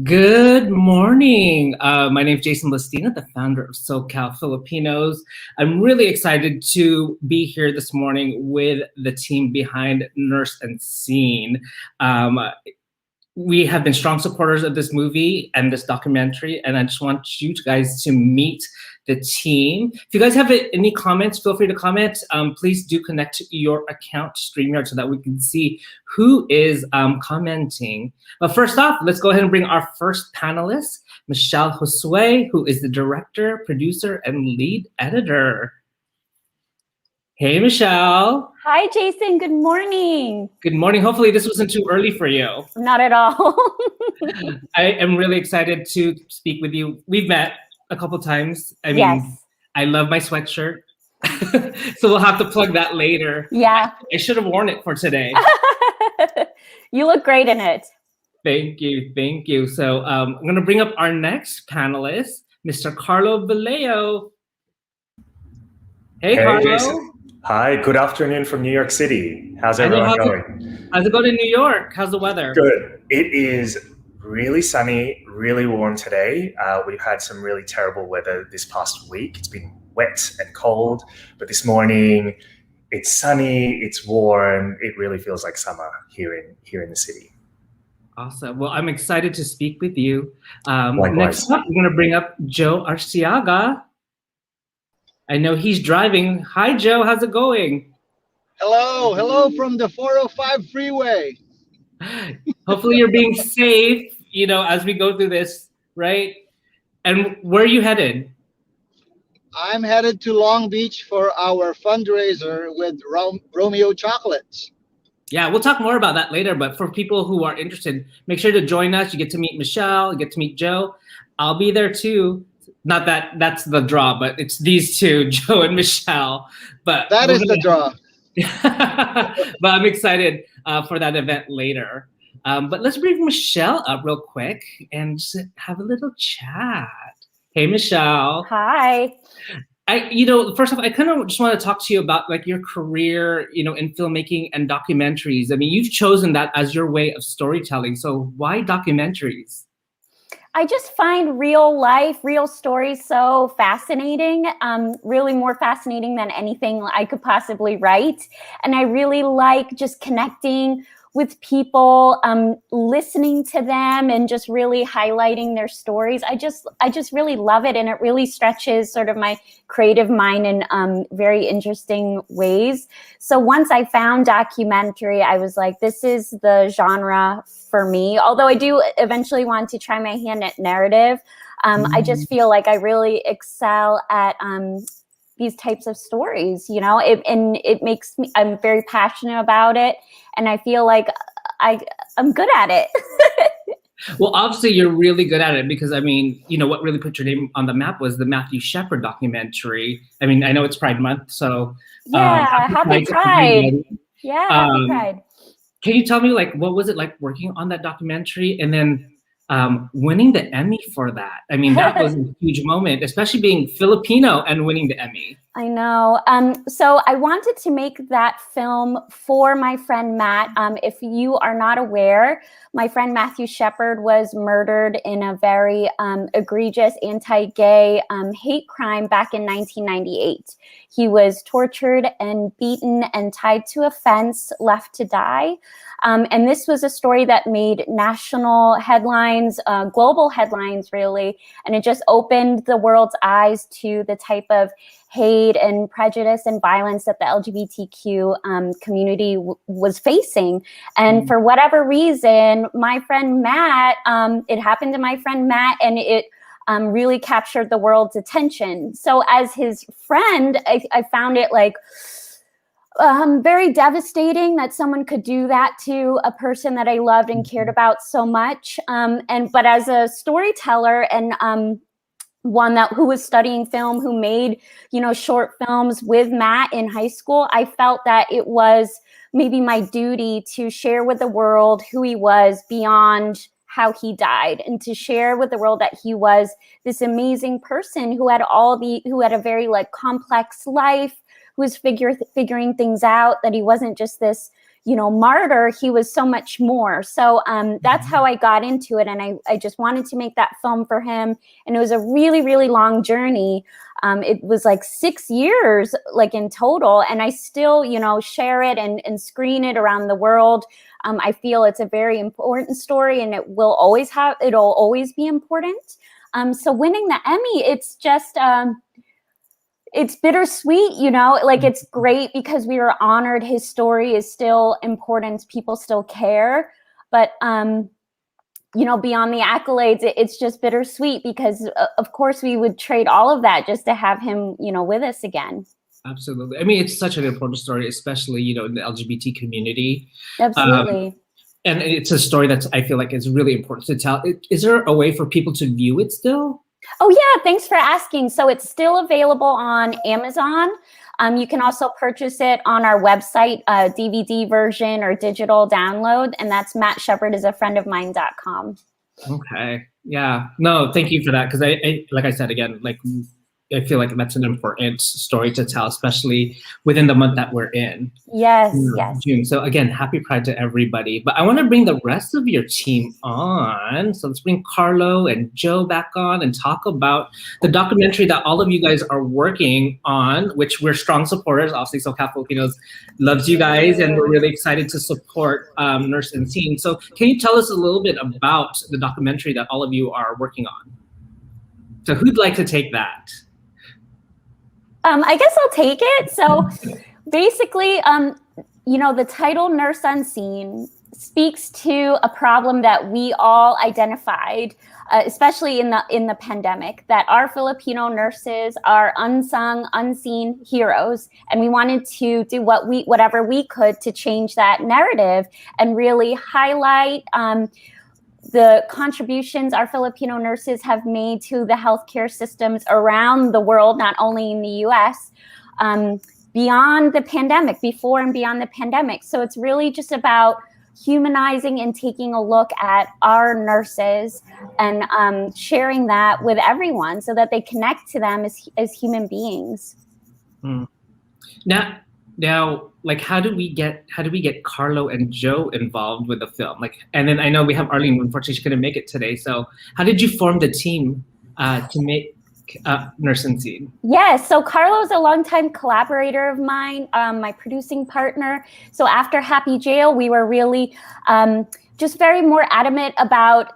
Good morning. My name is Jason Lustina, the founder of SoCal Filipinos. I'm really excited to be here this morning with the team behind Nurse and Scene. We have been strong supporters of this movie and this documentary, and I just want you guys to meet the team. If you guys have any comments, feel free to comment. Please do connect your account to StreamYard so that we can see who is commenting. But first off, let's go ahead and bring our first panelist, Michele Josue, who is the director, producer, and lead editor. Hey, Michele. Hi, Jason. Good morning. Good morning. Hopefully this wasn't too early for you. Not at all. I am really excited to speak with you. We've met a couple times. I mean, yes. I love my sweatshirt. So we'll have to plug that later. Yeah. I should have worn it for today. You look great in it. Thank you. Thank you. So I'm going to bring up our next panelist, Mr. Carlo Velayo. Hey, Carlo. Jason. Hi, good afternoon from New York City. How's everyone going? How's it going in New York? How's the weather? Good. It is really sunny, really warm today. We've had some really terrible weather this past week. It's been wet and cold, but this morning it's sunny, it's warm. It really feels like summer here in the city. Awesome. Well, I'm excited to speak with you. Likewise. Next up, we're going to bring up Joe Arciaga. I know he's driving. Hi, Joe. How's it going? Hello from the 405 freeway. Hopefully you're being safe, as we go through this, right? And where are you headed? I'm headed to Long Beach for our fundraiser with Romeo Chocolates. Yeah, we'll talk more about that later, but for people who are interested, make sure to join us. You get to meet Michele, you get to meet Joe. I'll be there too. Not that that's the draw, but it's these two, Joe and Michele. But that is the draw. But I'm excited for that event later. But let's bring Michele up real quick and just have a little chat. Hey, Michele. Hi. First off, I kind of just want to talk to you about like your career, in filmmaking and documentaries. I mean, you've chosen that as your way of storytelling. So why documentaries? I just find real life, real stories so fascinating, really more fascinating than anything I could possibly write. And I really like just connecting with people, listening to them and just really highlighting their stories. I just really love it. And it really stretches sort of my creative mind in very interesting ways. So once I found documentary, I was like, this is the genre for me. Although I do eventually want to try my hand at narrative. I just feel like I really excel at these types of stories, and it makes me, I'm very passionate about it. And I feel like I'm good at it. Well, obviously you're really good at it because, I mean, what really put your name on the map was the Matthew Shepard documentary. I mean, I know it's Pride Month, so. Yeah, happy Pride. Yeah, happy Pride. Can you tell me, what was it like working on that documentary and then winning the Emmy for that? I mean, that was a huge moment, especially being Filipino and winning the Emmy. I know. So I wanted to make that film for my friend Matt. If you are not aware, my friend Matthew Shepard was murdered in a very egregious anti-gay hate crime back in 1998. He was tortured and beaten and tied to a fence, left to die. And this was a story that made national headlines, global headlines, really. And it just opened the world's eyes to the type of hate and prejudice and violence that the LGBTQ community was facing. And for whatever reason, my friend Matt, it happened to my friend Matt, and it really captured the world's attention. So as his friend, I found it very devastating that someone could do that to a person that I loved and cared about so much. But as a storyteller and one who was studying film, who made, short films with Matt in high school, I felt that it was maybe my duty to share with the world who he was beyond how he died, and to share with the world that he was this amazing person who had a very complex life, who was figuring things out, that he wasn't just this, martyr, he was so much more. So that's how I got into it. And I just wanted to make that film for him. And it was a really, really long journey. It was like 6 years, like in total. And I still, share it and screen it around the world. I feel it's a very important story, and it'll always be important. So winning the Emmy, it's just, it's bittersweet, like it's great because we were honored. His story is still important. People still care. But, beyond the accolades, it's just bittersweet because, of course, we would trade all of that just to have him, with us again. Absolutely. I mean, it's such an important story, especially, in the LGBT community. Absolutely. And it's a story that I feel like is really important to tell. Is there a way for people to view it still? Oh, yeah. Thanks for asking. So it's still available on Amazon. You can also purchase it on our website, DVD version or digital download. And that's mattshepardisafriendofmine.com. Okay. Yeah. No, thank you for that. Because I like I said, again, I feel like that's an important story to tell, especially within the month that we're in. Yes, yes. June. So again, happy Pride to everybody. But I want to bring the rest of your team on. So let's bring Carlo and Joe back on and talk about the documentary that all of you guys are working on, which we're strong supporters. Obviously, SoCal Filipinos loves you guys, and we're really excited to support Nurse Unseen. So can you tell us a little bit about the documentary that all of you are working on? So who'd like to take that? I guess I'll take it. So basically, the title Nurse Unseen speaks to a problem that we all identified, especially in the pandemic, that our Filipino nurses are unsung, unseen heroes. And we wanted to do whatever we could to change that narrative and really highlight the contributions our Filipino nurses have made to the healthcare systems around the world, not only in the US, beyond the pandemic, before and beyond the pandemic. So it's really just about humanizing and taking a look at our nurses and sharing that with everyone so that they connect to them as human beings. Now, like, how do we get Carlo and Joe involved with the film? And then I know we have Arlyn. Unfortunately, she couldn't make it today. So, how did you form the team to make Nurse Unseen? Yes, so Carlo's a longtime collaborator of mine, my producing partner. So after Happy Jail, we were really just very more adamant about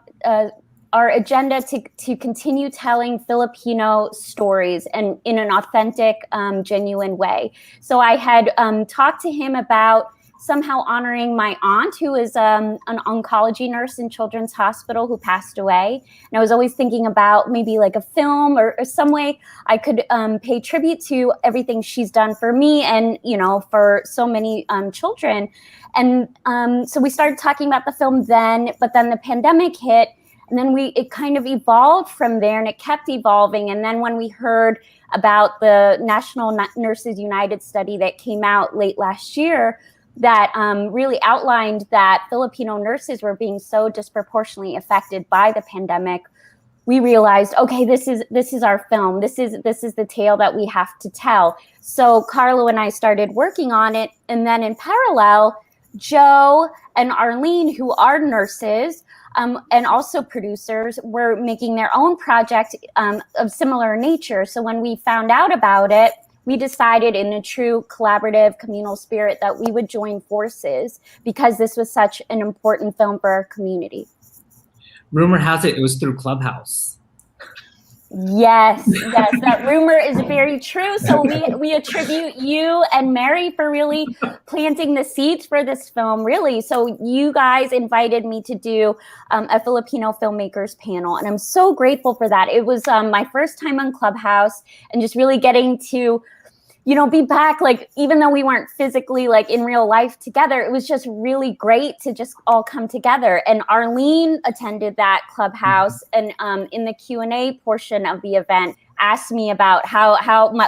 our agenda to continue telling Filipino stories and in an authentic, genuine way. So I had talked to him about somehow honoring my aunt, who is an oncology nurse in Children's Hospital who passed away. And I was always thinking about maybe like a film or some way I could pay tribute to everything she's done for me and, for so many children. And so we started talking about the film then, but then the pandemic hit. And then it kind of evolved from there, and it kept evolving. And then when we heard about the National Nurses United study that came out late last year, that really outlined that Filipino nurses were being so disproportionately affected by the pandemic, we realized, okay, this is our film. This is the tale that we have to tell. So Carlo and I started working on it, and then in parallel, Joe and Arlyn, who are nurses, and also producers, were making their own project of similar nature. So when we found out about it, we decided in a true collaborative communal spirit that we would join forces because this was such an important film for our community. Rumor has it was through Clubhouse. Yes, that rumor is very true. So we attribute you and Mary for really planting the seeds for this film, really. So you guys invited me to do a Filipino filmmakers panel, and I'm so grateful for that. It was my first time on Clubhouse, and just really getting to be back, even though we weren't physically in real life together, it was just really great to just all come together. And Arlyn attended that Clubhouse, and in the Q&A portion of the event asked me about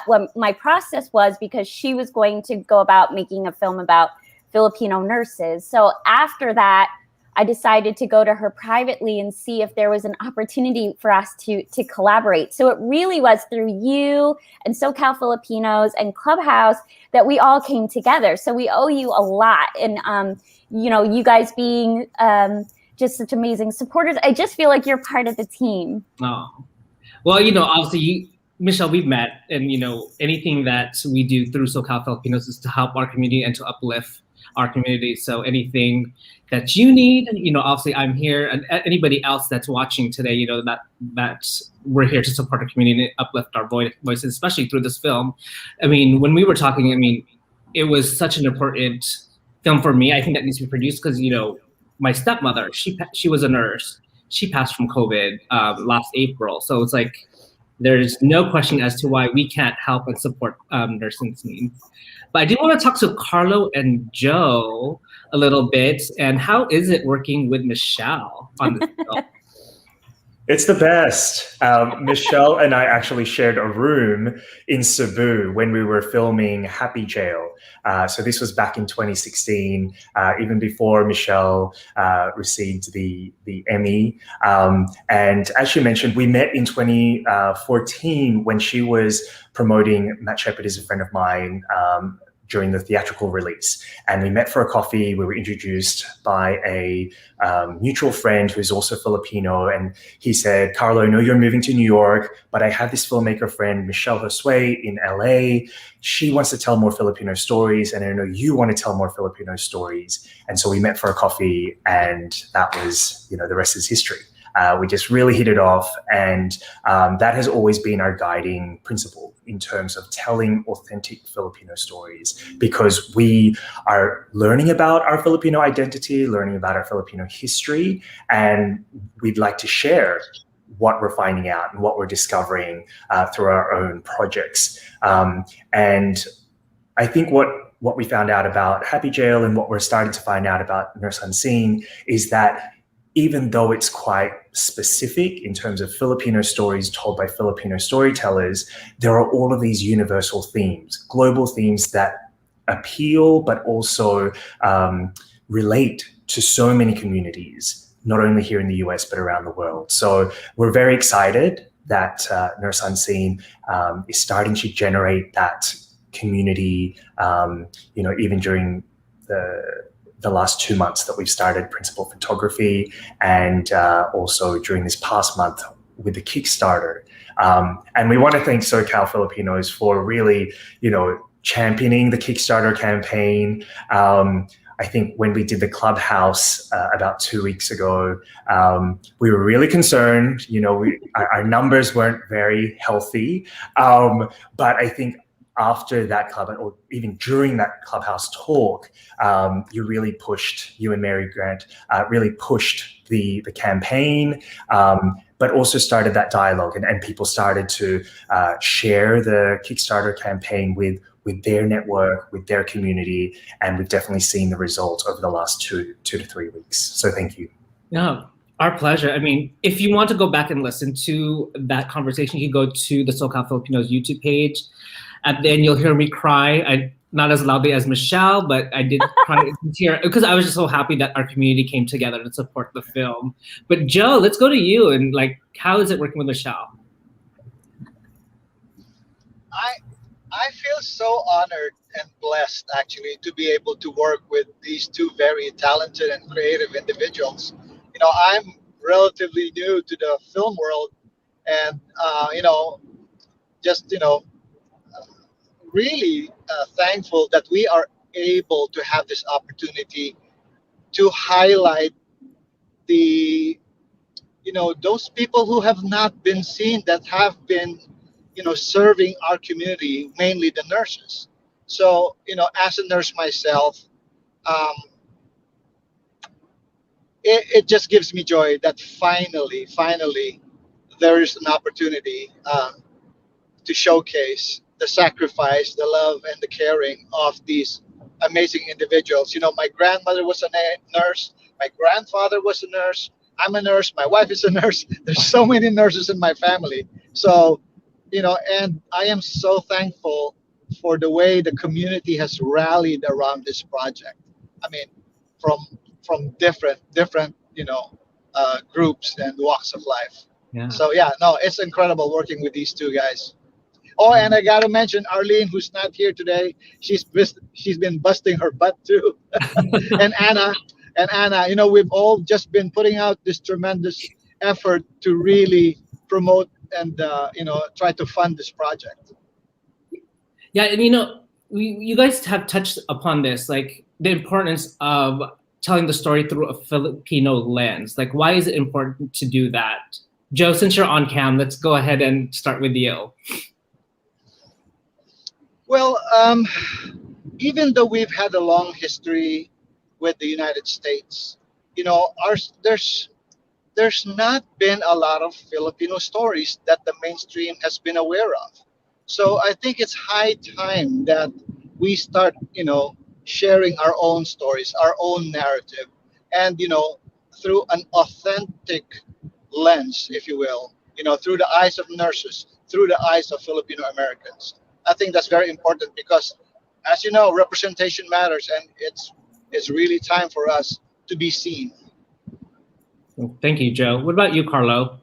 what my process was, because she was going to go about making a film about Filipino nurses. So after that, I decided to go to her privately and see if there was an opportunity for us to collaborate. So it really was through you and SoCal Filipinos and Clubhouse that we all came together. So we owe you a lot. And, you guys being just such amazing supporters, I just feel like you're part of the team. Oh, well, obviously, Michele, we've met, and anything that we do through SoCal Filipinos is to help our community and to uplift our community. So anything that you need, obviously I'm here, and anybody else that's watching today, that we're here to support our community and uplift our voices, especially through this film. I mean, when we were talking, it was such an important film for me. I think that needs to be produced because, my stepmother, she was a nurse. She passed from COVID last April. So it's like, there's no question as to why we can't help and support nursing needs. But I do want to talk to Carlo and Joe a little bit. And how is it working with Michele on this film? It's the best. Michele and I actually shared a room in Cebu when we were filming Happy Jail. So this was back in 2016, even before Michele received the Emmy. And as she mentioned, we met in 2014 when she was promoting Matt Shepard is a friend of mine during the theatrical release. And we met for a coffee. We were introduced by a mutual friend who's also Filipino. And he said, Carlo, I know you're moving to New York, but I have this filmmaker friend, Michele Josue in LA. She wants to tell more Filipino stories. And I know you want to tell more Filipino stories. And so we met for a coffee, and that was, the rest is history. We just really hit it off, and that has always been our guiding principle in terms of telling authentic Filipino stories, because we are learning about our Filipino identity, learning about our Filipino history, and we'd like to share what we're finding out and what we're discovering through our own projects. And I think what we found out about Happy Jail and what we're starting to find out about Nurse Unseen is that even though it's quite specific in terms of Filipino stories told by Filipino storytellers, there are all of these universal themes, global themes that appeal but also relate to so many communities, not only here in the US, but around the world. So we're very excited that Nurse Unseen is starting to generate that community, even during the last 2 months that we've started principal photography, and also during this past month with the Kickstarter. And we want to thank SoCal Filipinos for really, championing the Kickstarter campaign. I think when we did the Clubhouse about 2 weeks ago, we were really concerned. Our numbers weren't very healthy, but I think after that club, or even during that Clubhouse talk, you and Mary Grant really pushed the campaign, but also started that dialogue, and people started to share the Kickstarter campaign with their network, with their community, and we've definitely seen the results over the last 2 to 3 weeks. So thank you. Yeah, our pleasure. I mean, if you want to go back and listen to that conversation, you can go to the SoCal Filipinos YouTube page. And then you'll hear me cry. Not as loudly as Michele, but I did cry here because I was just so happy that our community came together to support the film. But Joe, let's go to you. And how is it working with Michele? I feel so honored and blessed, actually, to be able to work with these two very talented and creative individuals. I'm relatively new to the film world, and really thankful that we are able to have this opportunity to highlight those people who have not been seen, that have been serving our community, mainly the nurses. So as a nurse myself, it just gives me joy that finally there is an opportunity to showcase the sacrifice, the love, and the caring of these amazing individuals. My grandmother was a nurse. My grandfather was a nurse. I'm a nurse. My wife is a nurse. There's so many nurses in my family. So, and I am so thankful for the way the community has rallied around this project. I mean, from from different groups and walks of life. Yeah. So yeah, no, it's incredible working with these two guys. Oh, and I gotta mention Arlyn, who's not here today. She's been busting her butt too, and Anna. We've all just been putting out this tremendous effort to really promote and try to fund this project. Yeah, and you guys have touched upon this, like the importance of telling the story through a Filipino lens. Like, why is it important to do that? Joe, since you're on cam, let's go ahead and start with you. Well, even though we've had a long history with the United States, there's not been a lot of Filipino stories that the mainstream has been aware of. So I think it's high time that we start, sharing our own stories, our own narrative, and through an authentic lens, if you will, through the eyes of nurses, through the eyes of Filipino Americans. I think that's very important because, as you know, representation matters, and it's really time for us to be seen. Thank you, Joe. What about you, Carlo?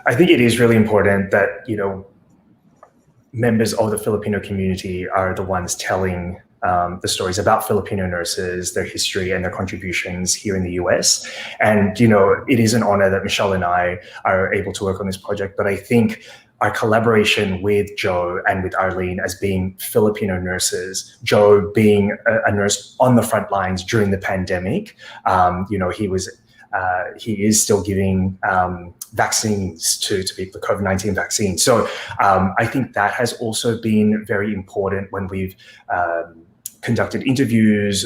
I think it is really important that, members of the Filipino community are the ones telling the stories about Filipino nurses, their history and their contributions here in the US. And, it is an honor that Michele and I are able to work on this project. But I think our collaboration with Joe and with Arlyn as being Filipino nurses, Joe being a nurse on the front lines during the pandemic, he is still giving vaccines to people, the COVID-19 vaccine. So I think that has also been very important when we've conducted interviews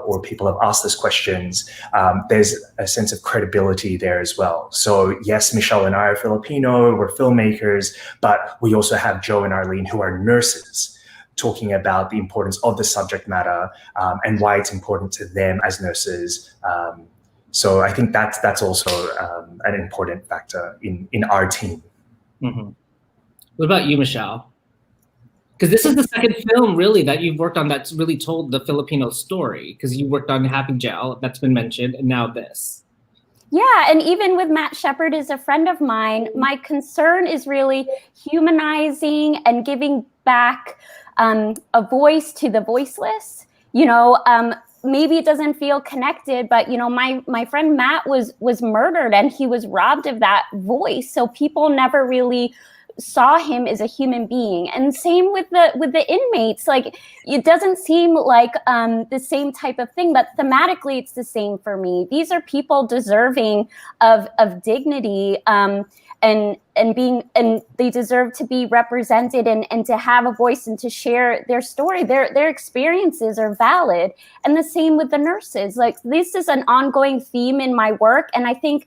or people have asked us questions. There's a sense of credibility there as well. So yes, Michele and I are Filipino, we're filmmakers, but we also have Joe and Arlyn who are nurses talking about the importance of the subject matter and why it's important to them as nurses. So I think that's also an important factor in our team. Mm-hmm. What about you, Michele? Because this is the second film really that you've worked on that's really told the Filipino story, because you worked on Happy Gel, that's been mentioned, and now this. Yeah, and even with Matt Shepard is a friend of mine, my concern is really humanizing and giving back a voice to the voiceless. Maybe it doesn't feel connected, but my friend Matt was murdered and he was robbed of that voice. So people never really saw him as a human being. And same with the inmates. Like, it doesn't seem like the same type of thing, but thematically it's the same for me. These are people deserving of dignity and they deserve to be represented and to have a voice and to share their story. Their experiences are valid. And the same with the nurses. Like, this is an ongoing theme in my work. And I think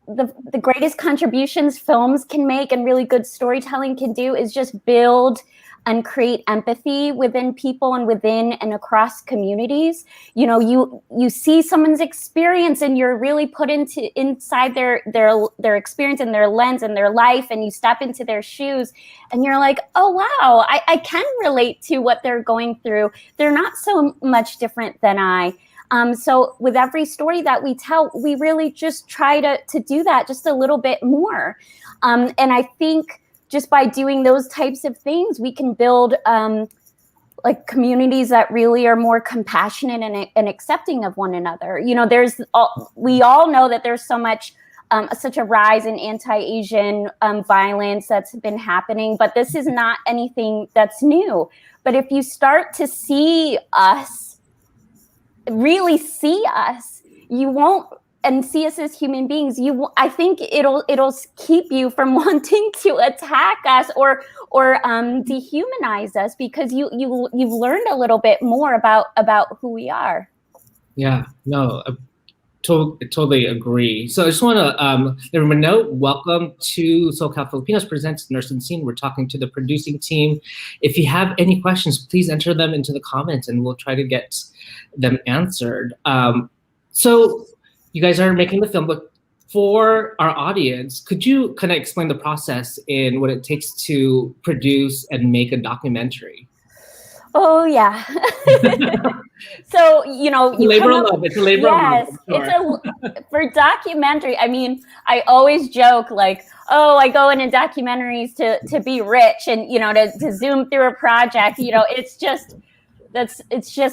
the greatest contributions films can make and really good storytelling can do is just build and create empathy within people and within and across communities. You see someone's experience and you're really put inside their experience and their lens and their life, and you step into their shoes and you're like, oh wow, I can relate to what they're going through. They're not so much different than I. So with every story that we tell, we really just try to do that just a little bit more. And I think just by doing those types of things, we can build like communities that really are more compassionate and accepting of one another. We all know that there's such a rise in anti-Asian violence that's been happening, but this is not anything that's new. But if you start to really see us, you won't, and see us as human beings, I think it'll keep you from wanting to attack us or dehumanize us, because you've learned a little bit more about who we are. Yeah, no, I totally agree. So I just want to let everyone know, welcome to SoCal Filipinos Presents Nursing Scene. We're talking to the producing team. If you have any questions, please enter them into the comments and we'll try to get them answered. So you guys are making the film, but for our audience, could you kind of explain the process in what it takes to produce and make a documentary? Oh yeah. So, you know, you labor of love. It's a labor of love. Yes, it's for documentary. I mean, I always joke like, oh, I go into documentaries to be rich and, you know, to zoom through a project. You know, it's just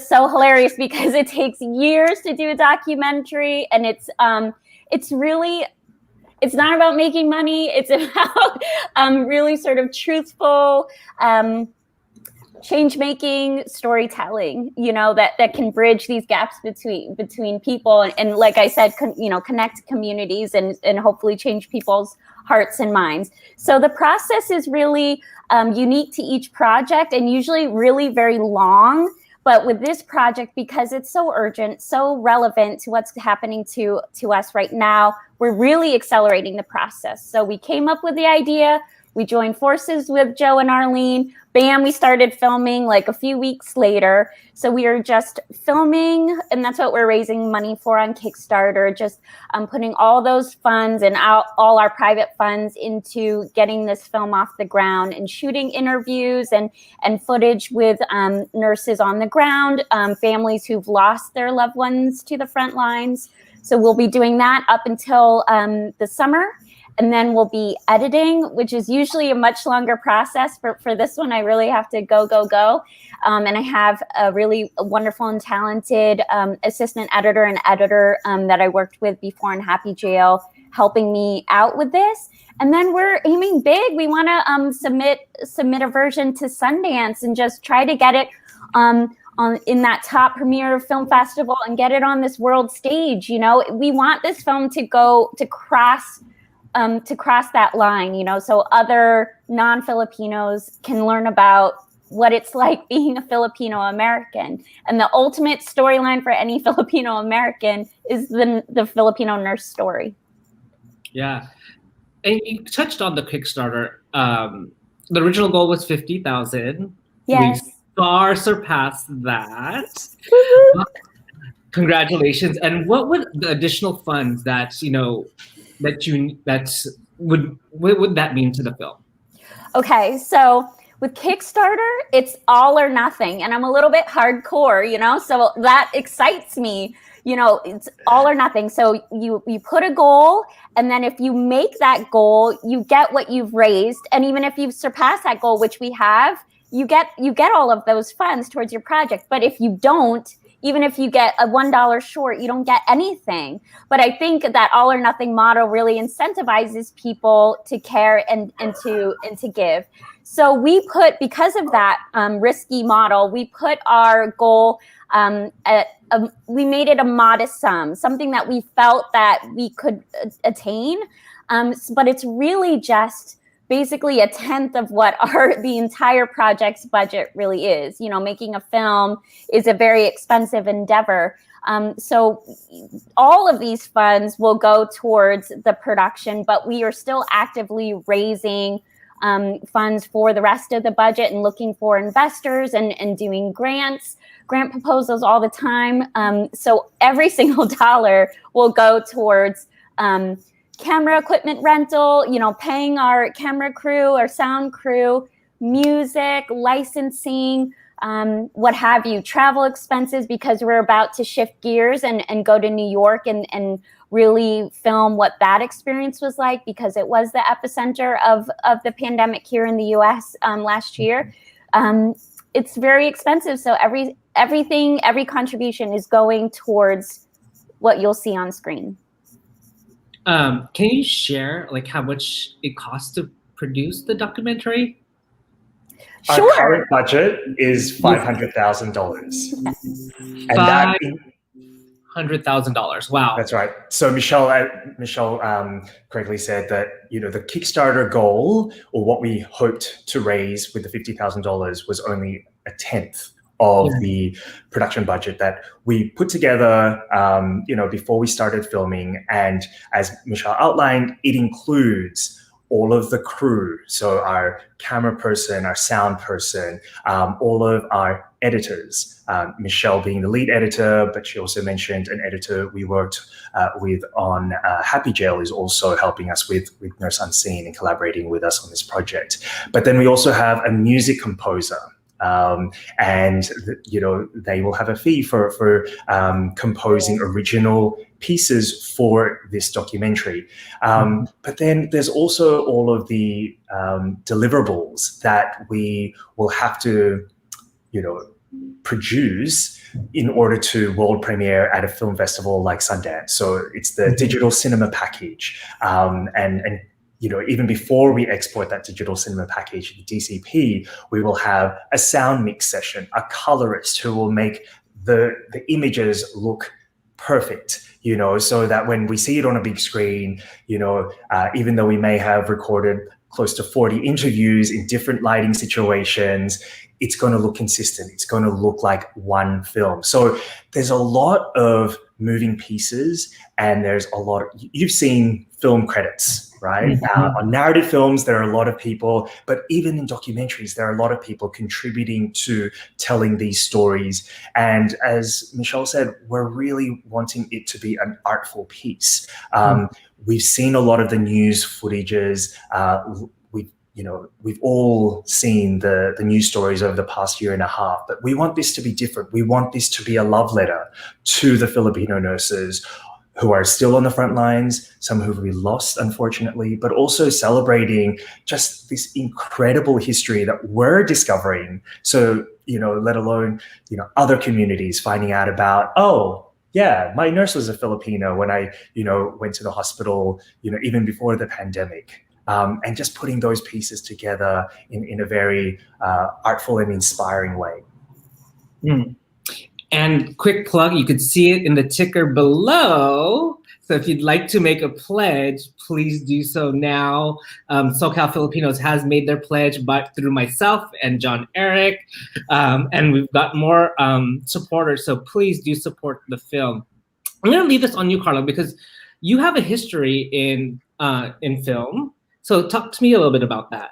so hilarious because it takes years to do a documentary, and it's really, it's not about making money. It's about really sort of truthful, change-making storytelling, you know, that can bridge these gaps between people, and like I said, connect communities and hopefully change people's hearts and minds. So the process is really unique to each project and usually really very long. But with this project, because it's so urgent, so relevant to what's happening to us right now, we're really accelerating the process. So we came up with the idea. We joined forces with Joe and Arlyn. Bam, we started filming like a few weeks later. So we are just filming, and that's what we're raising money for on Kickstarter, just putting all those funds and all our private funds into getting this film off the ground and shooting interviews and footage with nurses on the ground, families who've lost their loved ones to the front lines. So we'll be doing that up until the summer. And then we'll be editing, which is usually a much longer process. For this one, I really have to go. And I have a really wonderful and talented assistant editor and editor that I worked with before in Happy Jail, helping me out with this. And then we're aiming big. We want to submit a version to Sundance and just try to get it in that top premiere film festival and get it on this world stage. You know, we want this film to cross that line, you know, so other non-Filipinos can learn about what it's like being a Filipino American. And the ultimate storyline for any Filipino American is the Filipino nurse story. Yeah. And you touched on the Kickstarter. The original goal was 50,000. Yes. We far surpassed that. Congratulations. And what would the additional funds that, you know, what would that mean to the film? Okay, so with Kickstarter, it's all or nothing, and I'm a little bit hardcore, you know, so that excites me. You know, it's all or nothing. So you put a goal, and then if you make that goal, you get what you've raised, and even if you've surpassed that goal, which we have, you get all of those funds towards your project. But if you don't, even if you get a $1 short, you don't get anything. But I think that all or nothing model really incentivizes people to care and to give. So we put, because of that risky model, we put our goal we made it a modest sum, something that we felt that we could attain. But it's really just basically a tenth of what the entire project's budget really is. You know, making a film is a very expensive endeavor. So all of these funds will go towards the production, but we are still actively raising funds for the rest of the budget and looking for investors and doing grant proposals all the time. So every single dollar will go towards camera equipment rental, you know, paying our camera crew, our sound crew, music, licensing, what have you, travel expenses, because we're about to shift gears and go to New York and really film what that experience was like, because it was the epicenter of the pandemic here in the US last year. It's very expensive. So every contribution is going towards what you'll see on screen. Can you share like how much it costs to produce the documentary? Sure. Our current budget is $500,000. And that $100,000. Wow. That's right. So Michele correctly said that, you know, the Kickstarter goal, or what we hoped to raise with the $50,000, was only a tenth of the production budget that we put together, you know, before we started filming. And as Michele outlined, it includes all of the crew. So our camera person, our sound person, all of our editors, Michele being the lead editor, but she also mentioned an editor we worked with on Happy Jail is also helping us with Nurse Unseen and collaborating with us on this project. But then we also have a music composer and they will have a fee for composing original pieces for this documentary. But then there's also all of the deliverables that we will have to produce in order to world premiere at a film festival like Sundance. So it's the digital cinema package, and even before we export that digital cinema package, the DCP, we will have a sound mix session, a colorist who will make the images look perfect, so that when we see it on a big screen, even though we may have recorded close to 40 interviews in different lighting situations, it's going to look consistent. It's going to look like one film. So there's a lot of moving pieces, and there's a lot of, you've seen film credits, right? On narrative films, there are a lot of people, but even in documentaries, there are a lot of people contributing to telling these stories. And as Michele said, we're really wanting it to be an artful piece. We've seen a lot of the news footages. We've all seen the news stories over the past year and a half, but we want this to be different. We want this to be a love letter to the Filipino nurses who are still on the front lines, some who we lost, unfortunately, but also celebrating just this incredible history that we're discovering. So, let alone, other communities finding out about, oh, yeah, my nurse was a Filipino when I, went to the hospital, even before the pandemic. And just putting those pieces together in a very artful and inspiring way. And quick plug, you could see it in the ticker below. So if you'd like to make a pledge, please do so now. SoCal Filipinos has made their pledge through myself and John Eric. And we've got more supporters, so please do support the film. I'm gonna leave this on you, Carlo, because you have a history in film. So talk to me a little bit about that.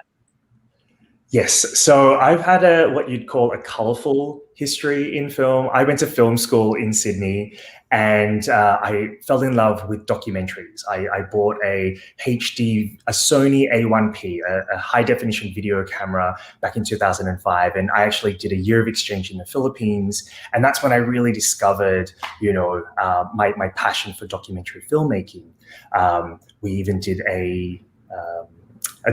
Yes, so I've had what you'd call a colorful history in film. I went to film school in Sydney, and I fell in love with documentaries. I bought a Sony A1P, a high definition video camera back in 2005. And I actually did a year of exchange in the Philippines. And that's when I really discovered, my passion for documentary filmmaking. We even did a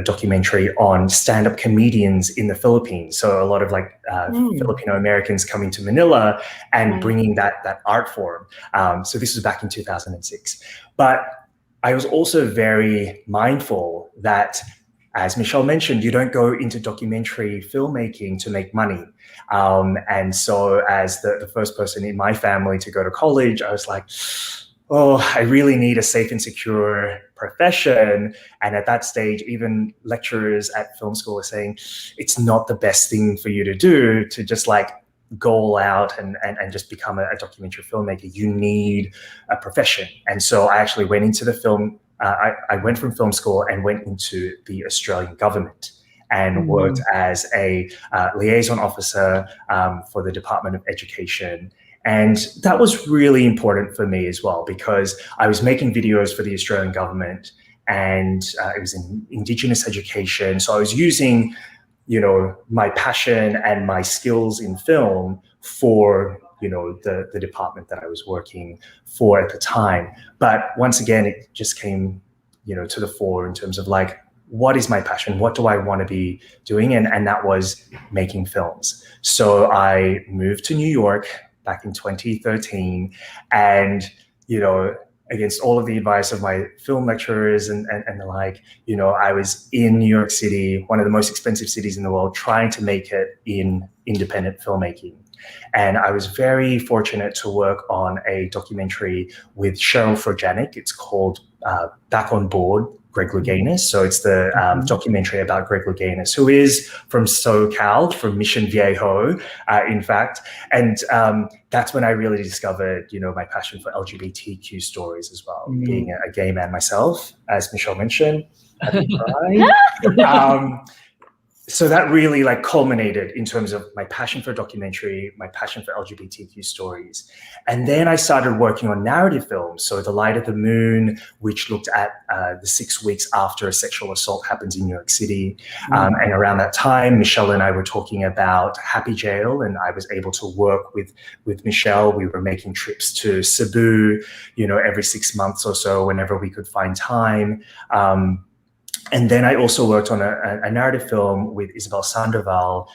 documentary on stand-up comedians in the Philippines. So a lot of Filipino Americans coming to Manila and bringing that art form. So this was back in 2006. But I was also very mindful that, as Michele mentioned, you don't go into documentary filmmaking to make money. And so as the first person in my family to go to college, I was like, oh, I really need a safe and secure profession. And at that stage, even lecturers at film school were saying, it's not the best thing for you to do, to just go all out and just become a documentary filmmaker. You need a profession. And so I actually went into the film, I went from film school and went into the Australian government and worked as a liaison officer for the Department of Education. And that was really important for me as well, because I was making videos for the Australian government, and it was in Indigenous education. So I was using, my passion and my skills in film for, the department that I was working for at the time. But once again, it just came, to the fore in terms of what is my passion? What do I want to be doing? And that was making films. So I moved to New York back in 2013, and against all of the advice of my film lecturers and the like, I was in New York City, one of the most expensive cities in the world, trying to make it in independent filmmaking. And I was very fortunate to work on a documentary with Cheryl Frojanic. It's called Back on Board, Greg Louganis. So it's the documentary about Greg Louganis, who is from SoCal, from Mission Viejo, in fact. And that's when I really discovered, my passion for LGBTQ stories as well. Being a gay man myself, as Michele mentioned, so that really like culminated in terms of my passion for documentary, my passion for LGBTQ stories. And then I started working on narrative films. So The Light of the Moon, which looked at the 6 weeks after a sexual assault happens in New York City. And around that time, Michele and I were talking about Happy Jail, and I was able to work with Michele. We were making trips to Cebu, every 6 months or so, whenever we could find time. And then I also worked on a narrative film with Isabel Sandoval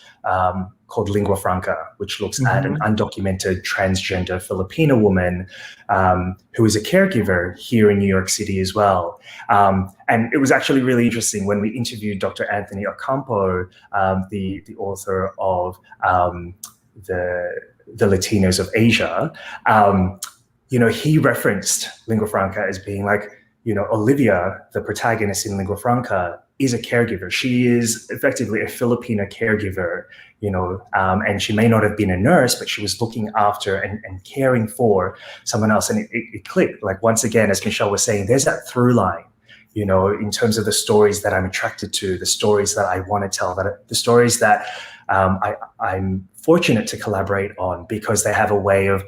called Lingua Franca, which looks at an undocumented transgender Filipino woman who is a caregiver here in New York City as well. And it was actually really interesting when we interviewed Dr. Anthony Ocampo, the author of the Latinos of Asia. He referenced Lingua Franca as being like, Olivia, the protagonist in Lingua Franca, is a caregiver. She is effectively a Filipino caregiver, and she may not have been a nurse, but she was looking after and caring for someone else. And it clicked. Like, once again, as Michele was saying, there's that through line, in terms of the stories that I'm attracted to, the stories that I want to tell, the stories that I'm fortunate to collaborate on, because they have a way of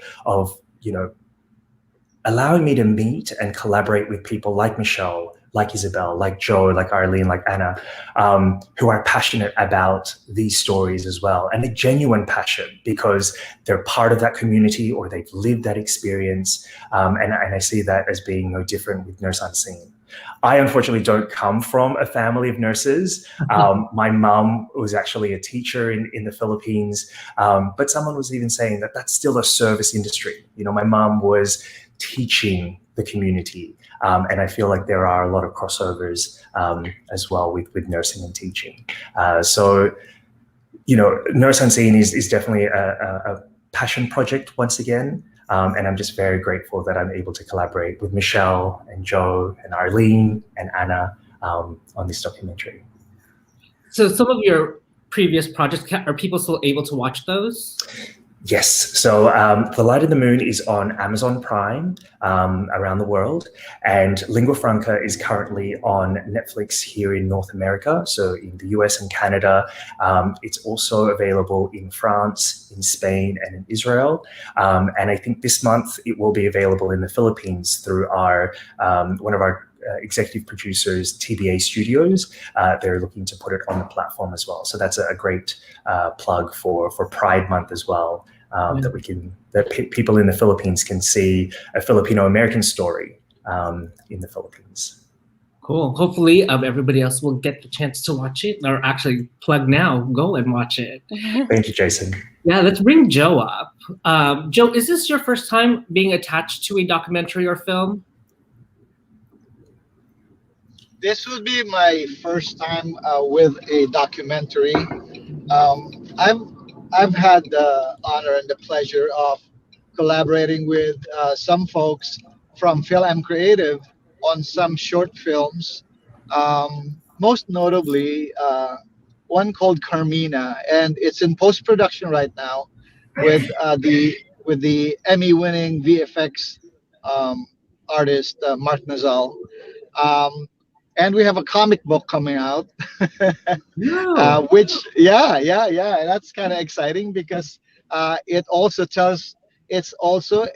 allowing me to meet and collaborate with people like Michele, like Isabel, like Joe, like Arlyn, like Anna, who are passionate about these stories as well. And a genuine passion, because they're part of that community or they've lived that experience. And I see that as being no different with Nurse Unseen. I unfortunately don't come from a family of nurses. My mom was actually a teacher in the Philippines, but someone was even saying that that's still a service industry. My mom was teaching the community, and I feel like there are a lot of crossovers as well with nursing and teaching. So Nurse Unseen is definitely a passion project once again, and I'm just very grateful that I'm able to collaborate with Michele and Joe and Arlyn and Anna on this documentary. So some of your previous projects, are people still able to watch those? Yes. So The Light of the Moon is on Amazon Prime around the world, and Lingua Franca is currently on Netflix here in North America, so in the US and Canada. It's also available in France, in Spain, and in Israel. And I think this month it will be available in the Philippines through our one of our executive producers, TBA Studios. They're looking to put it on the platform as well. So that's a great plug for Pride Month as well. That people in the Philippines can see a Filipino-American story in the Philippines. Cool. Hopefully everybody else will get the chance to watch it, or actually plug now, go and watch it. Thank you, Jason. Yeah, let's bring Joe up. Joe, is this your first time being attached to a documentary or film? This would be my first time with a documentary. I've had the honor and the pleasure of collaborating with some folks from Phil-Am Creative on some short films. Most notably, one called Carmina, and it's in post-production right now with the Emmy-winning VFX artist Mark Nazal. And we have a comic book coming out, which, that's kind of exciting, because it's also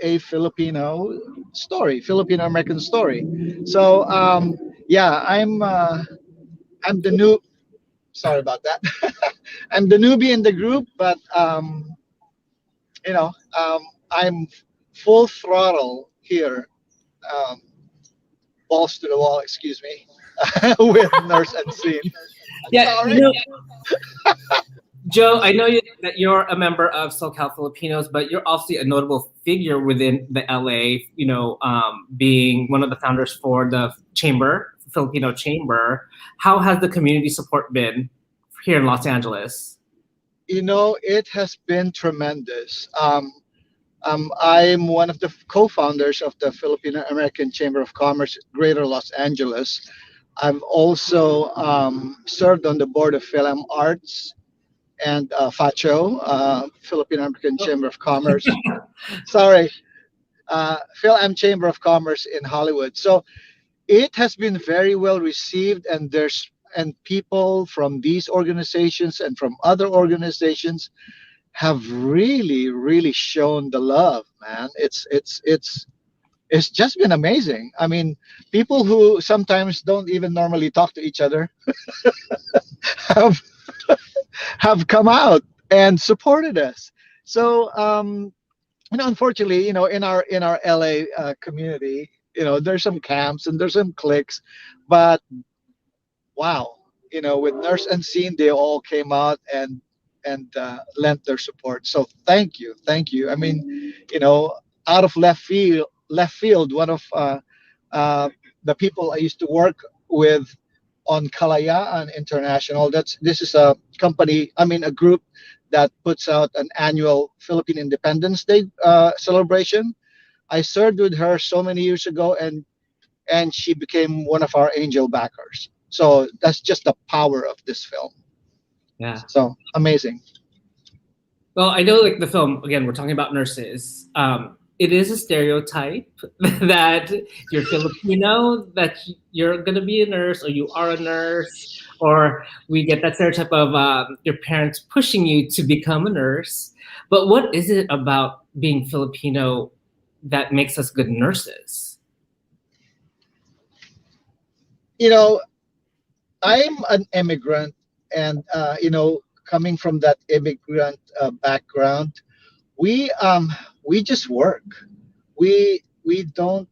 a Filipino story, Filipino-American story. So, I'm the new, sorry about that. I'm the newbie in the group, but, I'm full throttle here, balls to the wall, excuse me. With Nurse Unseen. Yeah, Joe, I know that you're a member of SoCal Filipinos, but you're obviously a notable figure within the LA, being one of the founders for the Chamber, Filipino Chamber. How has the community support been here in Los Angeles? It has been tremendous. I'm one of the co-founders of the Filipino American Chamber of Commerce, Greater Los Angeles. I've also served on the board of Phil-Am Arts and FACHO, Filipino American Chamber of Commerce. Phil-Am Chamber of Commerce in Hollywood. So it has been very well received, and there's and people from these organizations and from other organizations have really shown the love, man. It's just been amazing. I mean, people who sometimes don't even normally talk to each other have have come out and supported us. So, unfortunately, in our LA community, there's some camps and there's some cliques, but wow, with Nurse Unseen, they all came out and lent their support. So thank you. I mean, out of left field, one of the people I used to work with on Kalayaan International. This is a company, I mean, a group that puts out an annual Philippine Independence Day celebration. I served with her so many years ago, and she became one of our angel backers. So that's just the power of this film. Yeah. So amazing. Well, I know, like, the film, again, we're talking about nurses. It is a stereotype that you're Filipino, that you're going to be a nurse, or you are a nurse, or we get that stereotype of your parents pushing you to become a nurse. But what is it about being Filipino that makes us good nurses? I'm an immigrant, and coming from that immigrant background, we just work. We don't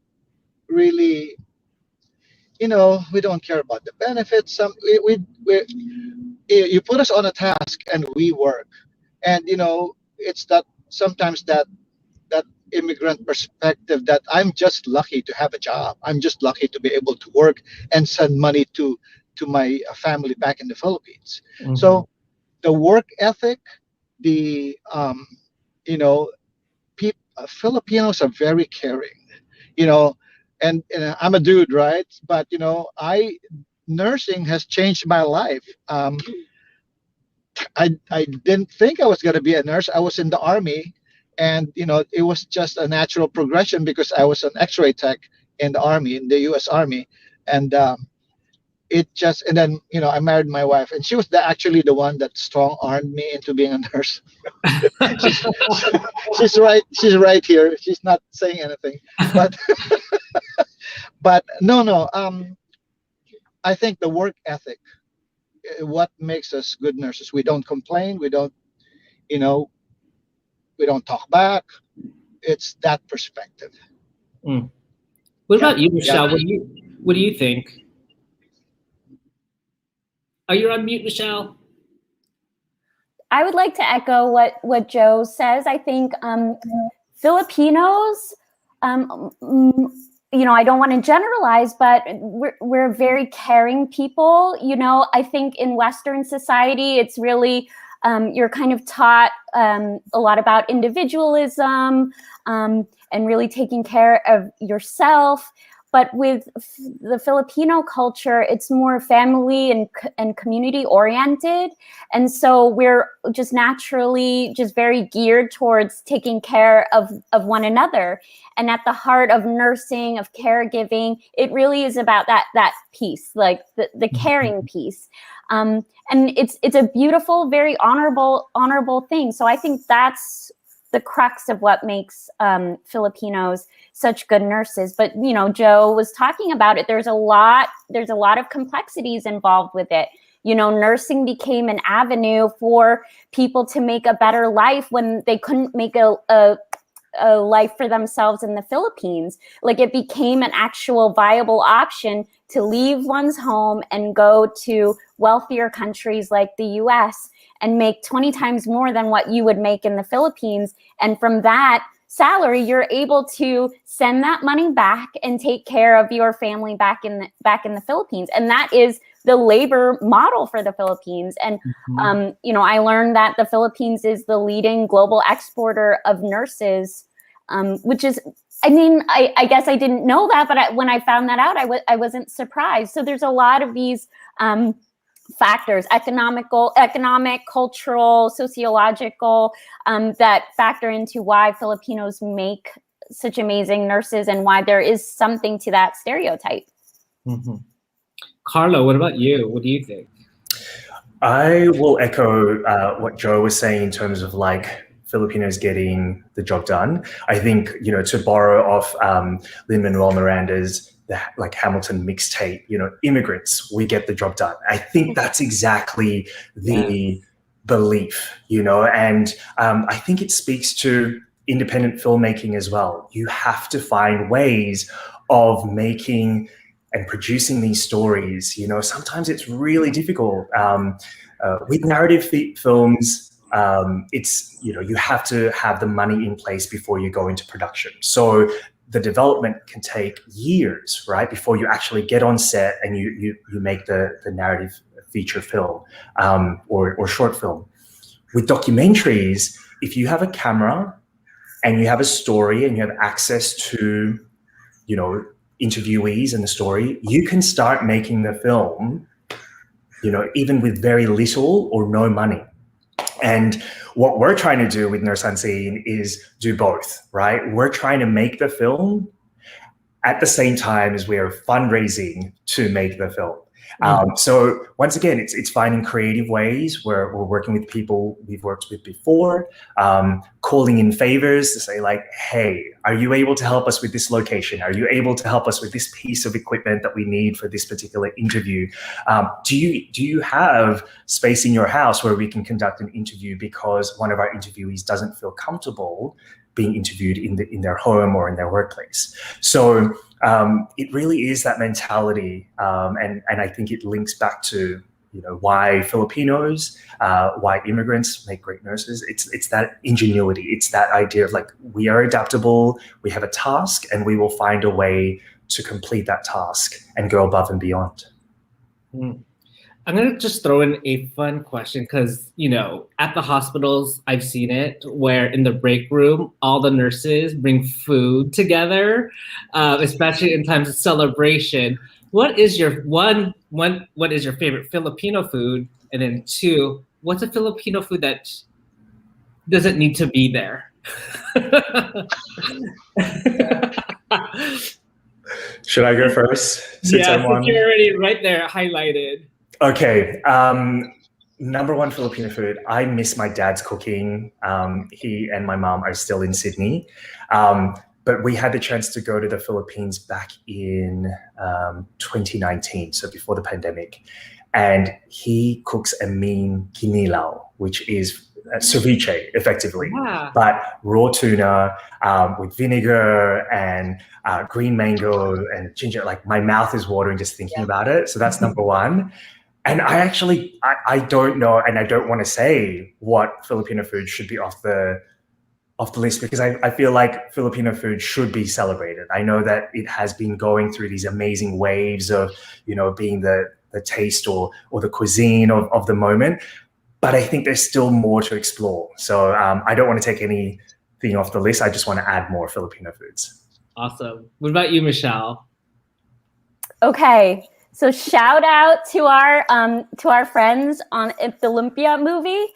really, we don't care about the benefits. You put us on a task and we work, and it's that sometimes that immigrant perspective that I'm just lucky to have a job. I'm just lucky to be able to work and send money to my family back in the Philippines. Mm-hmm. So the work ethic, the Filipinos are very caring, and I'm a dude, right? But nursing has changed my life. I didn't think I was going to be a nurse. I was in the army, and it was just a natural progression because I was an X-ray tech in the army, in the U.S. Army, and and then I married my wife, and she was actually the one that strong-armed me into being a nurse. She's right here. She's not saying anything, but but no. I think the work ethic, what makes us good nurses. We don't complain. We don't talk back. It's that perspective. Mm. What about you, Michele? Yeah. What do you think? Are you on mute, Michele? I would like to echo what Joe says. I think Filipinos, I don't want to generalize, but we're very caring people. I think in Western society, it's really, you're kind of taught a lot about individualism and really taking care of yourself. But with the Filipino culture, it's more family and community oriented. And so we're just naturally just very geared towards taking care of one another. And at the heart of nursing, of caregiving, it really is about that piece, like the caring piece. And it's a beautiful, very honorable thing. So I think that's the crux of what makes Filipinos such good nurses. But Joe was talking about it. There's a lot of complexities involved with it. Nursing became an avenue for people to make a better life when they couldn't make a life for themselves in the Philippines. Like, it became an actual viable option to leave one's home and go to wealthier countries like the US and make 20 times more than what you would make in the Philippines. And from that salary, you're able to send that money back and take care of your family back in the Philippines. And that is the labor model for the Philippines. And I learned that the Philippines is the leading global exporter of nurses, which is, I guess I didn't know that, but when I found that out, I wasn't surprised. So there's a lot of these factors, economic, cultural, sociological, that factor into why Filipinos make such amazing nurses and why there is something to that stereotype. Mm-hmm. Carlo, what about you? What do you think? I will echo what Joe was saying in terms of like Filipinos getting the job done. I think, you know, to borrow off Lin-Manuel Miranda's like Hamilton mixtape, you know, immigrants, we get the job done. I think that's exactly the belief, you know, and I think it speaks to independent filmmaking as well. You have to find ways of making and producing these stories. You know, sometimes it's really difficult. With narrative films, it's, you know, you have to have the money in place before you go into production. So the development can take years, right, before you actually get on set and you make the narrative feature film or short film. With documentaries, if you have a camera and you have a story and you have access to, you know, interviewees and the story, you can start making the film, you know, even with very little or no money. And what we're trying to do with Nurse Unseen is do both, right? We're trying to make the film at the same time as we're fundraising to make the film. So once again, it's finding creative ways where we're working with people we've worked with before, calling in favors to say like, hey, are you able to help us with this location? Are you able to help us with this piece of equipment that we need for this particular interview? Do you have space in your house where we can conduct an interview because one of our interviewees doesn't feel comfortable being interviewed in their home or in their workplace? So it really is that mentality, and I think it links back to, you know, why Filipinos, why immigrants make great nurses. It's that ingenuity. It's that idea of like, we are adaptable, we have a task, and we will find a way to complete that task and go above and beyond. I'm going to just throw in a fun question because, you know, at the hospitals, I've seen it where in the break room, all the nurses bring food together, especially in times of celebration. What is your what is your favorite Filipino food? And then two, what's a Filipino food that doesn't need to be there? Should I go first? Yeah, since you're already right there highlighted. Okay, number one Filipino food. I miss my dad's cooking. He and my mom are still in Sydney, but we had the chance to go to the Philippines back in 2019, so before the pandemic, and he cooks a mean kinilaw, which is ceviche, effectively, but raw tuna with vinegar and green mango and ginger. Like, my mouth is watering just thinking about it. So that's number one. And I don't know, and I don't want to say what Filipino food should be off the list, because I feel like Filipino food should be celebrated. I know that it has been going through these amazing waves of, you know, being the taste or the cuisine of the moment, but I think there's still more to explore. So I don't want to take anything off the list. I just want to add more Filipino foods. Awesome. What about you, Michele? Okay. So shout out to our friends on the Lumpia movie.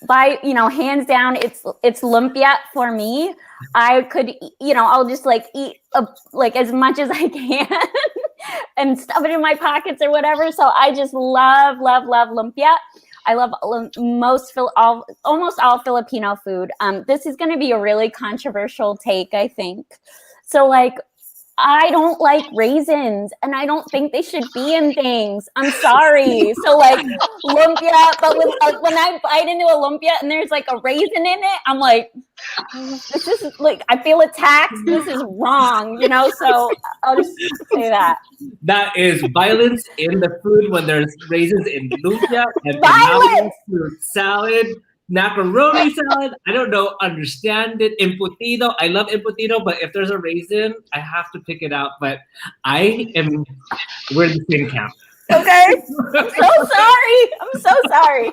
By, you know, hands down, it's lumpia for me. I could, you know, I'll just like eat like as much as I can and stuff it in my pockets or whatever. So I just love lumpia. I love almost all Filipino food. This is going to be a really controversial take, I think. So like, I don't like raisins, and I don't think they should be in things. I'm sorry. So like lumpia, but when I bite into a lumpia and there's like a raisin in it, I'm like, this is like, I feel attacked. This is wrong, you know? So I'll just say that. That is violence in the food when there's raisins in lumpia and violence! Fruit salad. Macaroni salad, I don't know, understand it. Embutido, I love embutido, but if there's a raisin, I have to pick it out. But we're in the same camp. Okay, I'm so sorry.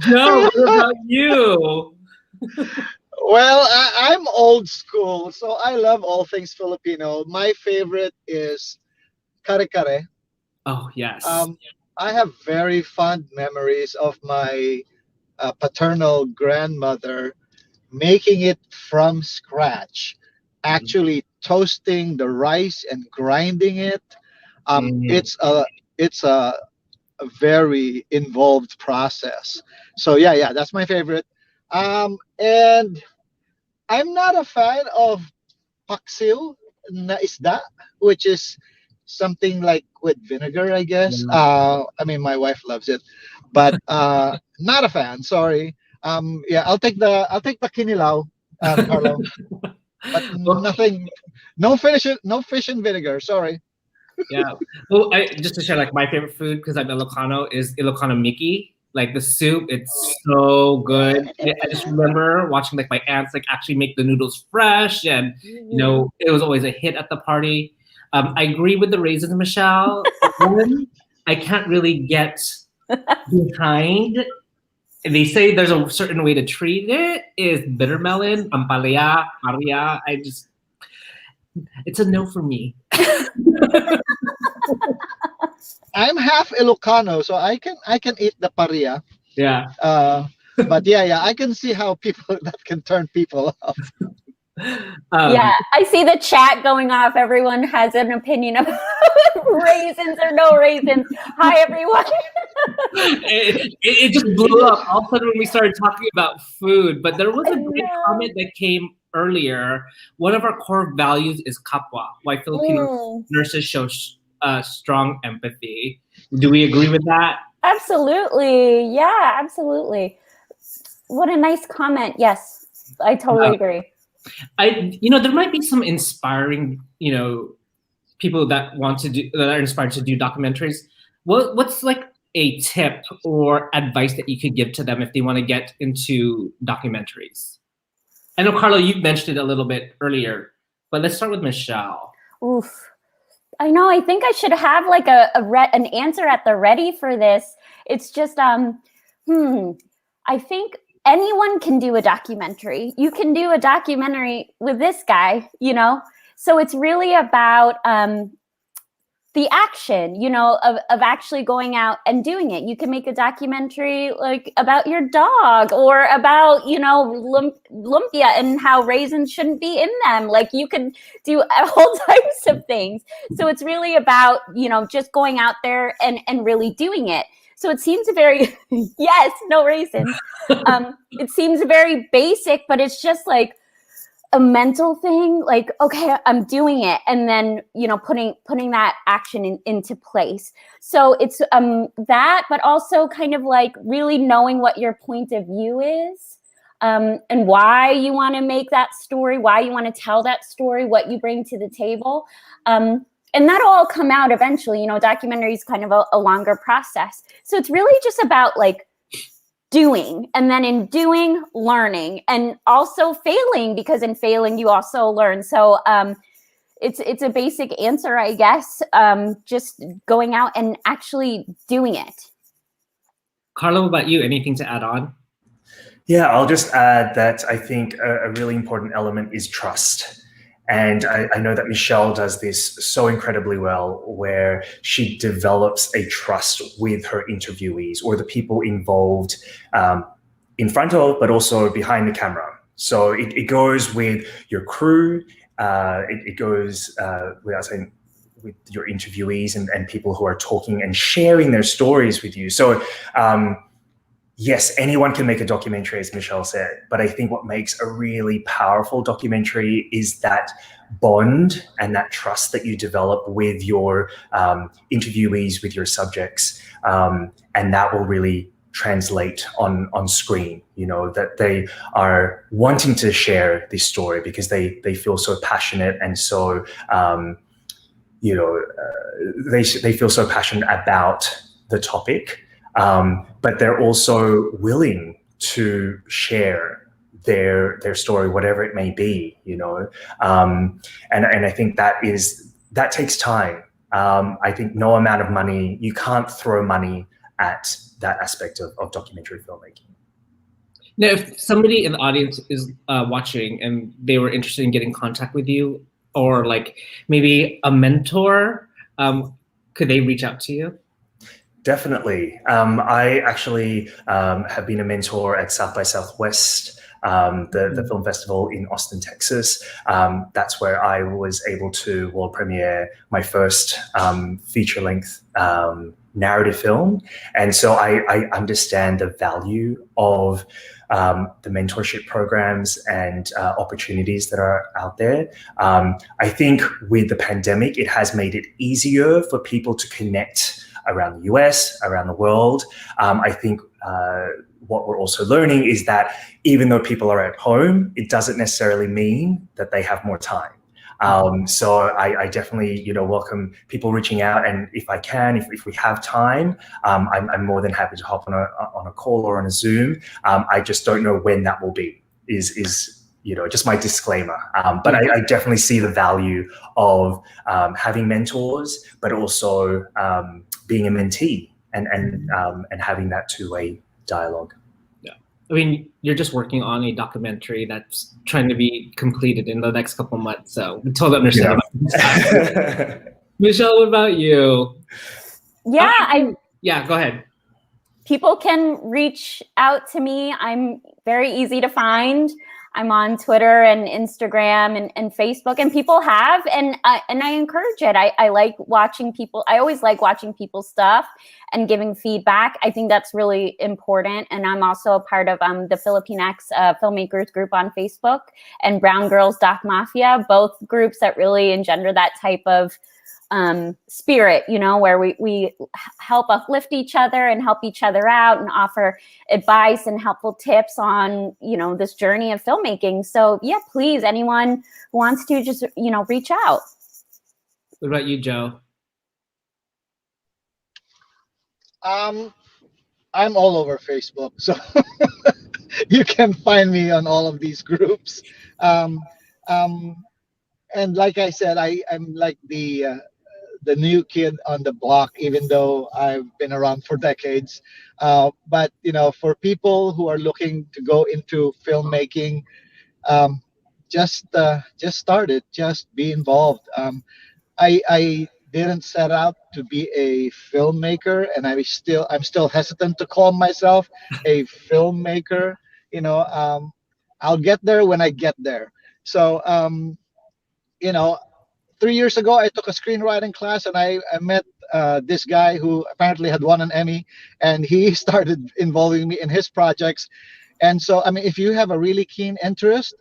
Joe, what about you? Well, I'm old school, so I love all things Filipino. My favorite is kare-kare. Oh, yes. I have very fond memories of my paternal grandmother making it from scratch, actually toasting the rice and grinding it. Mm. It's a very involved process. So yeah, that's my favorite. And I'm not a fan of paksiw na isda, which is something like with vinegar, I guess. Yeah. I mean, my wife loves it, but not a fan. Sorry. Yeah, I'll take the kinilaw, Carlo, but Well, nothing, no fish in vinegar. Sorry. yeah. Well, just to share, like my favorite food because I'm Ilocano is Ilocano Mickey. Like the soup, it's so good. I just remember watching like my aunts like actually make the noodles fresh, and it was always a hit at the party. I agree with the raisins, Michelle. One I can't really get behind. They say there's a certain way to treat it. Is bitter melon, ampalaya, maria. It's a no for me. I'm half Ilocano, so I can eat the paria. Yeah. But yeah, I can see how that can turn people off. Yeah, I see the chat going off. Everyone has an opinion about raisins or no raisins. Hi, everyone. It just blew up all of a sudden when we started talking about food. But there was a great comment that came earlier. One of our core values is kapwa, why Filipino nurses show strong empathy. Do we agree with that? Absolutely. Yeah, absolutely. What a nice comment. Yes, I totally agree. There might be some inspiring, people that are inspired to do documentaries. What's like a tip or advice that you could give to them if they want to get into documentaries? I know, Carlo, you mentioned it a little bit earlier, but let's start with Michele. Oof. I know. I think I should have like an answer at the ready for this. It's just, I think anyone can do a documentary. You can do a documentary with this guy, So it's really about the action, of actually going out and doing it. You can make a documentary like about your dog or about, lumpia and how raisins shouldn't be in them. Like you can do all types of things. So it's really about, just going out there and really doing it. So it seems very, yes, no raisins. It seems very basic, but it's just like a mental thing. Like, okay, I'm doing it. And then, putting that action into place. So it's that, but also kind of like really knowing what your point of view is and why you want to make that story, why you want to tell that story, what you bring to the table. And that'll all come out eventually. Documentary is kind of a longer process. So it's really just about like doing, and then in doing, learning, and also failing, because in failing you also learn. So it's a basic answer, I guess. Just going out and actually doing it. Carlo, what about you? Anything to add on? Yeah, I'll just add that I think a really important element is trust. And I know that Michele does this so incredibly well, where she develops a trust with her interviewees or the people involved in front of, but also behind the camera. So it goes with your crew, it goes without saying, with your interviewees and people who are talking and sharing their stories with you. So yes, anyone can make a documentary, as Michele said, but I think what makes a really powerful documentary is that bond and that trust that you develop with your interviewees, with your subjects, and that will really translate on screen, that they are wanting to share this story because they feel so passionate and so, they feel so passionate about the topic. But they're also willing to share their story, whatever it may be, and I think that takes time. I think no amount of money, you can't throw money at that aspect of documentary filmmaking. Now, if somebody in the audience is watching and they were interested in getting in contact with you, or like maybe a mentor, could they reach out to you? Definitely. I actually have been a mentor at South by Southwest the film festival in Austin, Texas. That's where I was able to world premiere my first feature-length narrative film. And so I understand the value of the mentorship programs and opportunities that are out there. I think with the pandemic, it has made it easier for people to connect around the US, around the world. I think what we're also learning is that even though people are at home, it doesn't necessarily mean that they have more time. So I definitely, welcome people reaching out, and if I can, if we have time, I'm more than happy to hop on a call or on a Zoom. I just don't know when that will be. Is just my disclaimer. But I definitely see the value of having mentors, but also being a mentee and having that two-way dialogue. I mean, you're just working on a documentary that's trying to be completed in the next couple months, so we totally understand. Yeah. Michele, what about you? Yeah, yeah, go ahead. People can reach out to me. I'm very easy to find. I'm on Twitter and Instagram and Facebook, and people have, and I encourage it. I like watching people. I always like watching people's stuff and giving feedback. I think that's really important. And I'm also a part of the Filipinx filmmakers group on Facebook and Brown Girls Doc Mafia, both groups that really engender that type of spirit, where we help uplift each other and help each other out and offer advice and helpful tips on, this journey of filmmaking. So yeah, please, anyone who wants to just, reach out. What about you, Joe? I'm all over Facebook, so you can find me on all of these groups. And like I said, I'm like the new kid on the block, even though I've been around for decades. But for people who are looking to go into filmmaking, just start it. Just be involved. I didn't set out to be a filmmaker, and I'm still hesitant to call myself a filmmaker. I'll get there when I get there. So 3 years ago, I took a screenwriting class, and I met this guy who apparently had won an Emmy, and he started involving me in his projects. And so, if you have a really keen interest,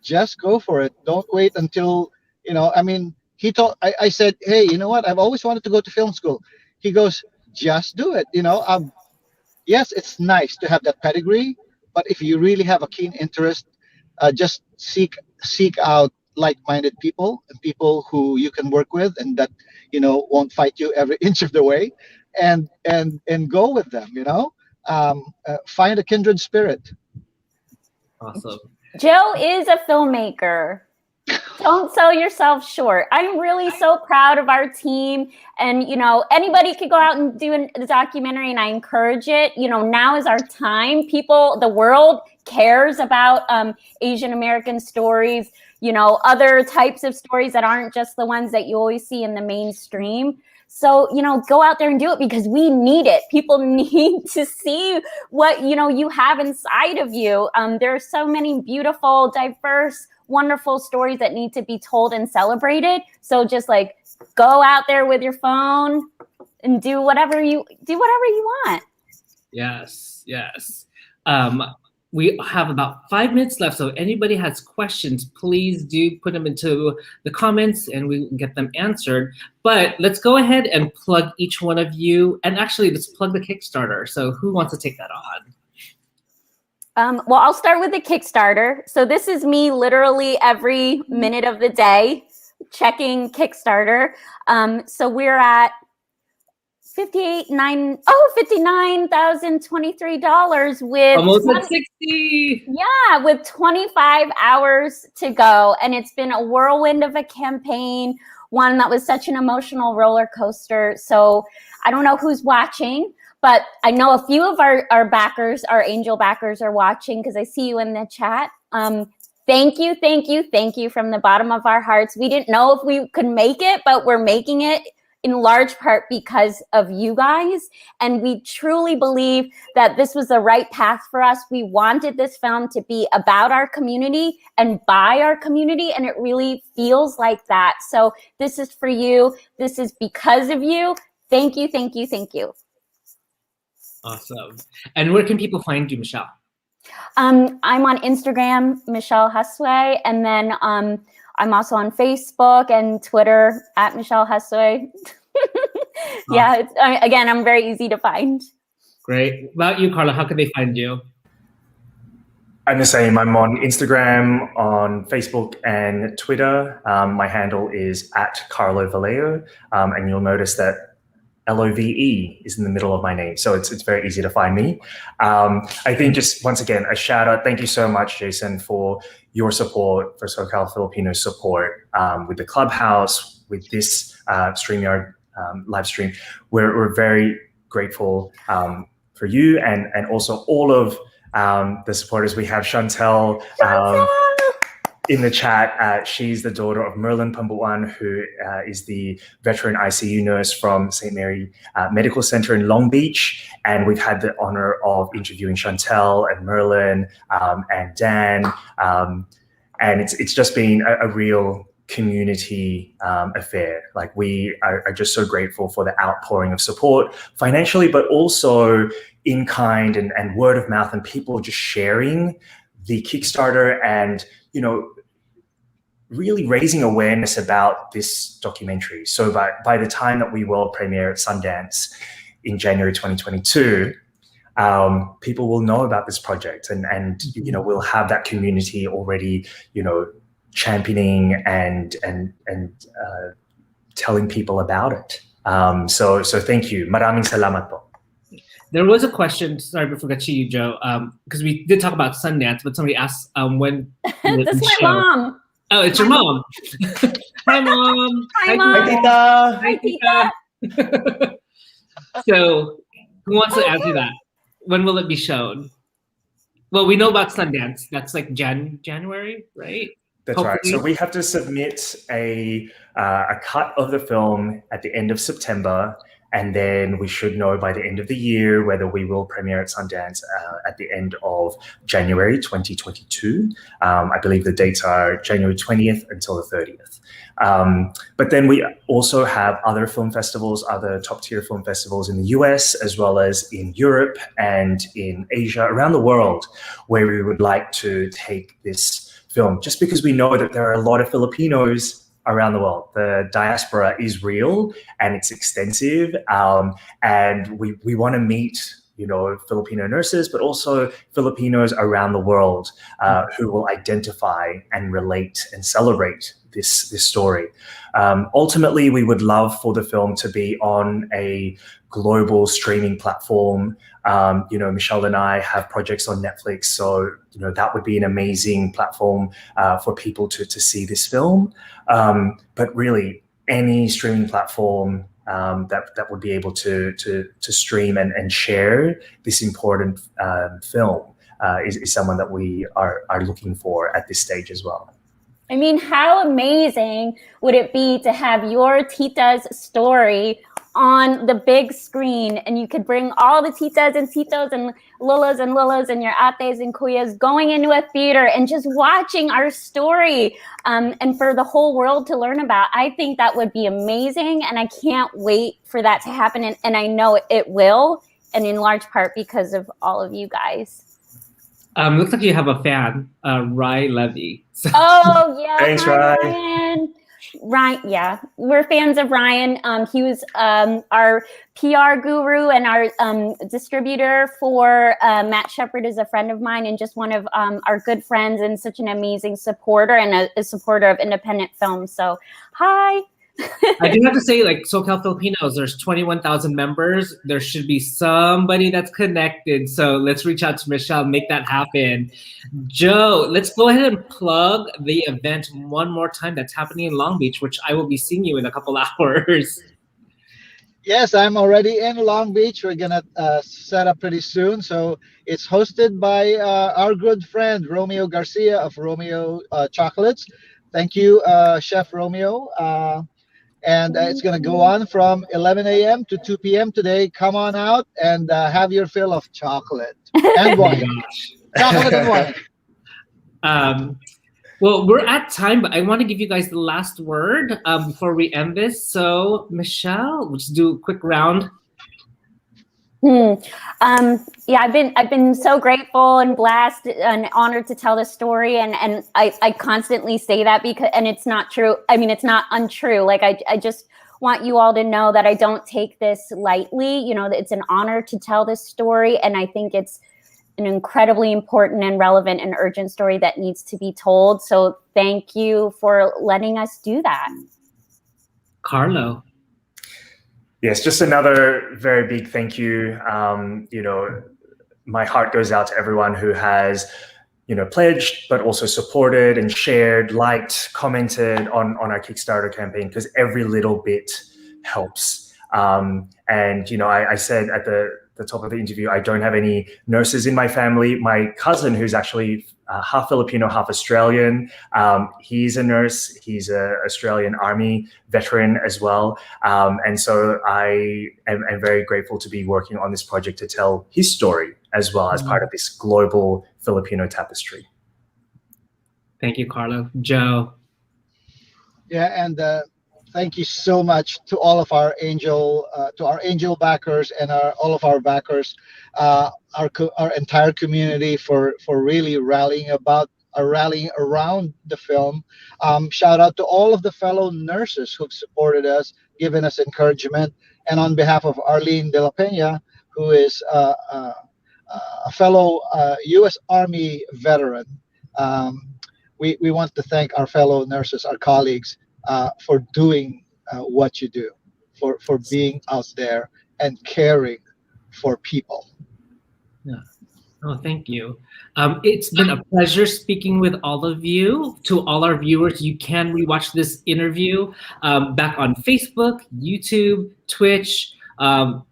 just go for it. Don't wait until, I said, hey, you know what? I've always wanted to go to film school. He goes, just do it. Yes, it's nice to have that pedigree, but if you really have a keen interest, just seek out like-minded people and people who you can work with and that won't fight you every inch of the way, and go with them. Find a kindred spirit. Awesome. Joe is a filmmaker. Don't sell yourself short. I'm really so proud of our team, and anybody could go out and do a documentary, and I encourage it. Now is our time. The world cares about Asian American stories, other types of stories that aren't just the ones that you always see in the mainstream. So, go out there and do it, because we need it. People need to see what, you have inside of you. There are so many beautiful, diverse, wonderful stories that need to be told and celebrated. So just go out there with your phone and do whatever you want. Yes. We have about 5 minutes left, so if anybody has questions, please do put them into the comments and we can get them answered. But let's go ahead and plug each one of you. And actually, let's plug the Kickstarter. So who wants to take that on? Well, I'll start with the Kickstarter. So this is me literally every minute of the day checking Kickstarter. So we're at $59,023 with almost at 60. Yeah, with 25 hours to go. And it's been a whirlwind of a campaign, one that was such an emotional roller coaster. So I don't know who's watching, but I know a few of our backers, our angel backers, are watching, because I see you in the chat. Thank you from the bottom of our hearts. We didn't know if we could make it, but we're making it. in large part because of you guys. And we truly believe that this was the right path for us. We wanted this film to be about our community and by our community, and it really feels like that. So this is for you. This is because of you. Thank you, thank you, thank you. Awesome. And where can people find you, Michele? I'm on Instagram, Michele Josue, and then I'm also on Facebook and Twitter at Michele Josue. Yeah, it's, again, I'm very easy to find. Great. About you, Carlo, how can they find you? I'm the same. I'm on Instagram, on Facebook, and Twitter. My handle is at Carlo Velayo, and you'll notice that LOVE is in the middle of my name, so it's very easy to find me. I think just once again a shout out. Thank you so much, Jason, for your support, for SoCal Filipinos support with the Clubhouse, with this StreamYard live stream. We're very grateful for you and also all of the supporters. We have Chantel. In the chat, she's the daughter of Merlin Pambuan, who is the veteran ICU nurse from St. Mary Medical Center in Long Beach. And we've had the honor of interviewing Chantel and Merlin and Dan. And it's just been a real community affair. Like, we are just so grateful for the outpouring of support financially, but also in kind and word of mouth, and people just sharing the Kickstarter and, you know, really raising awareness about this documentary. So by the time that we will premiere at Sundance in January 2022, people will know about this project, and you know, we'll have that community already, you know, championing and telling people about it. So thank you. Maraming salamat po. There was a question, sorry before I forgot you, Joe, because we did talk about Sundance, but somebody asked when. That's my mom. Oh, it's your mom. Hi, Mom. Hi, Mom. Tita. Hi, Tita. So, who wants to answer that? When will it be shown? Well, we know about Sundance. That's like January, right? That's Hopefully. right. So we have to submit a cut of the film at the end of September, and then we should know by the end of the year whether we will premiere at Sundance at the end of January 2022. I believe the dates are January 20th until the 30th. But then we also have other film festivals, other top-tier film festivals in the US, as well as in Europe and in Asia, around the world, where we would like to take this film, just because we know that there are a lot of Filipinos around the world. The diaspora is real and it's extensive, and we want to meet, you know, Filipino nurses, but also Filipinos around the world who will identify and relate and celebrate this story. Ultimately, we would love for the film to be on a global streaming platform. You know, Michele and I have projects on Netflix, so you know, that would be an amazing platform for people to see this film. But really, any streaming platform that would be able to stream and share this important film is someone that we are looking for at this stage as well. I mean, how amazing would it be to have your tita's story on the big screen, and you could bring all the titas and titos and lolas and your ates and kuyas going into a theater and just watching our story, and for the whole world to learn about. I think that would be amazing, and I can't wait for that to happen, and I know it will, and in large part because of all of you guys. Looks like you have a fan, Rye Levy. Oh yeah, Thanks, hi, Ryan. Ryan, yeah, we're fans of Ryan. He was our PR guru and our distributor for Matt Shepard is a friend of mine and just one of our good friends, and such an amazing supporter and a supporter of independent films. So, hi. I do have to say, like, SoCal Filipinos, there's 21,000 members. There should be somebody that's connected. So let's reach out to Michele, make that happen. Joe, let's go ahead and plug the event one more time that's happening in Long Beach, which I will be seeing you in a couple hours. Yes, I'm already in Long Beach. We're gonna set up pretty soon. So it's hosted by our good friend Romeo Garcia of Romeo Chocolates. Thank you, Chef Romeo. And it's going to go on from 11 a.m. to 2 p.m. today. Come on out and have your fill of chocolate and wine. Chocolate and wine. Well, we're at time, but I want to give you guys the last word before we end this. So, Michele, we'll just do a quick round. Yeah, I've been so grateful and blessed and honored to tell this story, and I constantly say that because, and it's not true. I mean, it's not untrue. Like I just want you all to know that I don't take this lightly. You know, it's an honor to tell this story, and I think it's an incredibly important and relevant and urgent story that needs to be told. So thank you for letting us do that. Carlo. Yes, just another very big thank you. You know, my heart goes out to everyone who has, you know, pledged, but also supported and shared, liked, commented on our Kickstarter campaign, because every little bit helps. And, you know, I said at the top of the interview, I don't have any nurses in my family. My cousin, who's actually half Filipino, half Australian, he's a nurse. He's an Australian Army veteran as well. And so I am very grateful to be working on this project to tell his story as well as part of this global Filipino tapestry. Thank you, Carlo. Joe. Yeah, and thank you so much to all of our angel backers and all of our backers, our entire community for really rallying around the film. Shout out to all of the fellow nurses who've supported us, given us encouragement, and on behalf of Arlyn de la Pena, who is a fellow U.S. Army veteran. We want to thank our fellow nurses, our colleagues, for doing what you do, for being out there and caring for people. Yeah. Oh, thank you. It's been a pleasure speaking with all of you. To all our viewers, you can rewatch this interview back on Facebook, YouTube, Twitch.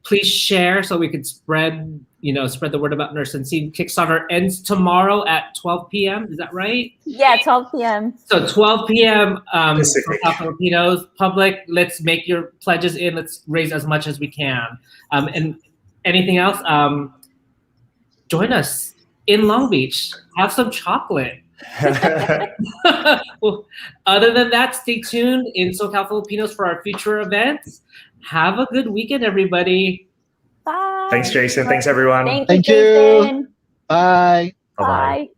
Please share so we could spread the word about Nurse Unseen. Kickstarter ends tomorrow at 12 p.m. Is that right? Yeah, 12 p.m. So 12 p.m. For Pacific. Filipinos. Public, let's make your pledges in. Let's raise as much as we can. And anything else? Join us in Long Beach. Have some chocolate. Well, other than that, stay tuned in SoCal Filipinos for our future events. Have a good weekend, everybody. Bye. Thanks, Jason. Thanks, everyone. Thank you, Thank you. Jason. Bye. Bye-bye. Bye.